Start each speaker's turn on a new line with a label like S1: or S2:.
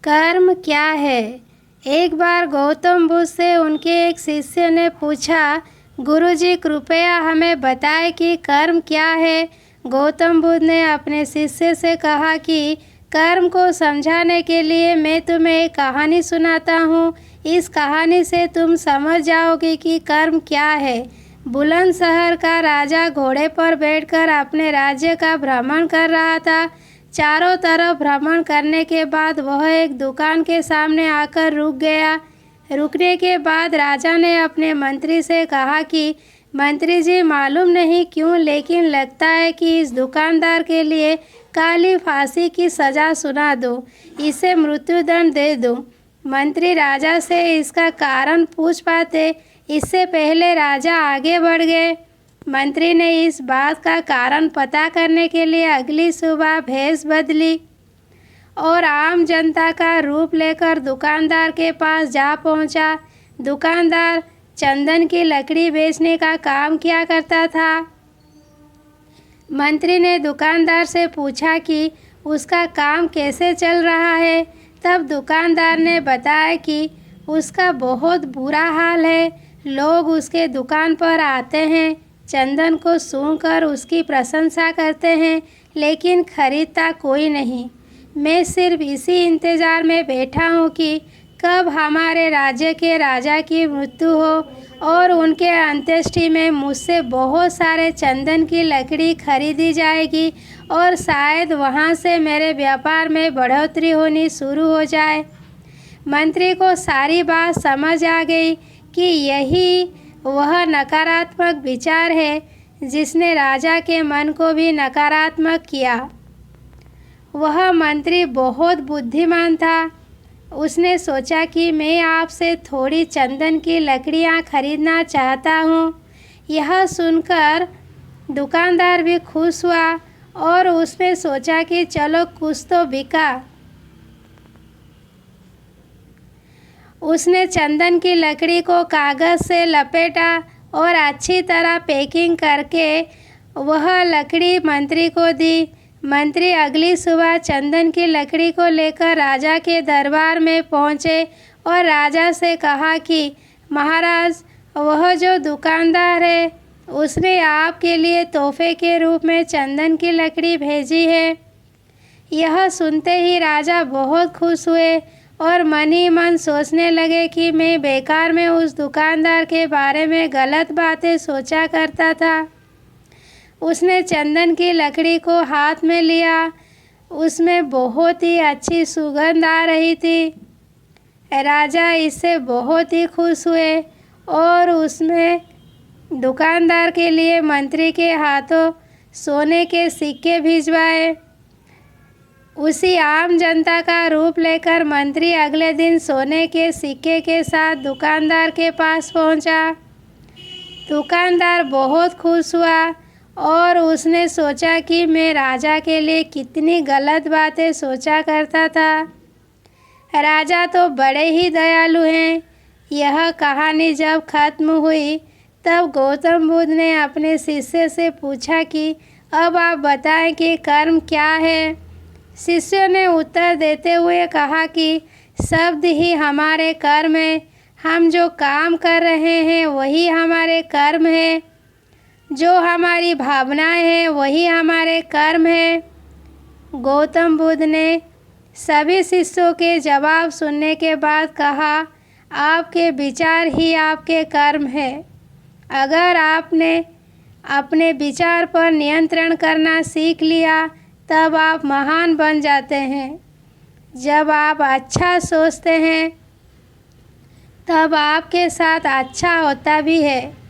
S1: कर्म क्या है? एक बार गौतम बुद्ध से उनके एक शिष्य ने पूछा, गुरुजी कृपया हमें बताएं कि कर्म क्या है। गौतम बुद्ध ने अपने शिष्य से कहा कि कर्म को समझाने के लिए मैं तुम्हें एक कहानी सुनाता हूँ। इस कहानी से तुम समझ जाओगे कि कर्म क्या है। बुलंदशहर का राजा घोड़े पर बैठकर अपने राज्य का भ्रमण कर रहा था। चारों तरफ भ्रमण करने के बाद वह एक दुकान के सामने आकर रुक गया। रुकने के बाद राजा ने अपने मंत्री से कहा कि मंत्री जी, मालूम नहीं क्यों लेकिन लगता है कि इस दुकानदार के लिए काली फांसी की सज़ा सुना दो, इसे मृत्युदंड दे दो। मंत्री राजा से इसका कारण पूछ पाते इससे पहले राजा आगे बढ़ गए। मंत्री ने इस बात का कारण पता करने के लिए अगली सुबह भेष बदली और आम जनता का रूप लेकर दुकानदार के पास जा पहुंचा। दुकानदार चंदन की लकड़ी बेचने का काम किया करता था। मंत्री ने दुकानदार से पूछा कि उसका काम कैसे चल रहा है। तब दुकानदार ने बताया कि उसका बहुत बुरा हाल है। लोग उसके दुकान पर आते हैं, चंदन को सूंघकर उसकी प्रशंसा करते हैं, लेकिन खरीदता कोई नहीं। मैं सिर्फ इसी इंतज़ार में बैठा हूँ कि कब हमारे राज्य के राजा की मृत्यु हो और उनके अंत्येष्टि में मुझसे बहुत सारे चंदन की लकड़ी खरीदी जाएगी और शायद वहाँ से मेरे व्यापार में बढ़ोतरी होनी शुरू हो जाए। मंत्री को सारी बात समझ आ गई कि यही वह नकारात्मक विचार है जिसने राजा के मन को भी नकारात्मक किया। वह मंत्री बहुत बुद्धिमान था। उसने सोचा कि मैं आपसे थोड़ी चंदन की लकड़ियाँ खरीदना चाहता हूँ। यह सुनकर दुकानदार भी खुश हुआ और उसने सोचा कि चलो कुछ तो बिका। उसने चंदन की लकड़ी को कागज़ से लपेटा और अच्छी तरह पैकिंग करके वह लकड़ी मंत्री को दी। मंत्री अगली सुबह चंदन की लकड़ी को लेकर राजा के दरबार में पहुँचे और राजा से कहा कि महाराज, वह जो दुकानदार है उसने आपके लिए तोहफे के रूप में चंदन की लकड़ी भेजी है। यह सुनते ही राजा बहुत खुश हुए और मन ही मन सोचने लगे कि मैं बेकार में उस दुकानदार के बारे में गलत बातें सोचा करता था। उसने चंदन की लकड़ी को हाथ में लिया। उसमें बहुत ही अच्छी सुगंध आ रही थी। राजा इससे बहुत ही खुश हुए और उसमें दुकानदार के लिए मंत्री के हाथों सोने के सिक्के भिजवाए। उसी आम जनता का रूप लेकर मंत्री अगले दिन सोने के सिक्के के साथ दुकानदार के पास पहुंचा। दुकानदार बहुत खुश हुआ और उसने सोचा कि मैं राजा के लिए कितनी गलत बातें सोचा करता था। राजा तो बड़े ही दयालु हैं। यह कहानी जब खत्म हुई तब गौतम बुद्ध ने अपने शिष्य से पूछा कि अब आप बताएं कि कर्म क्या है। शिष्य ने उत्तर देते हुए कहा कि शब्द ही हमारे कर्म है। हम जो काम कर रहे हैं वही हमारे कर्म है। जो हमारी भावनाएं हैं वही हमारे कर्म है। गौतम बुद्ध ने सभी शिष्यों के जवाब सुनने के बाद कहा, आपके विचार ही आपके कर्म है। अगर आपने अपने विचार पर नियंत्रण करना सीख लिया तब आप महान बन जाते हैं। जब आप अच्छा सोचते हैं तब आपके साथ अच्छा होता भी है।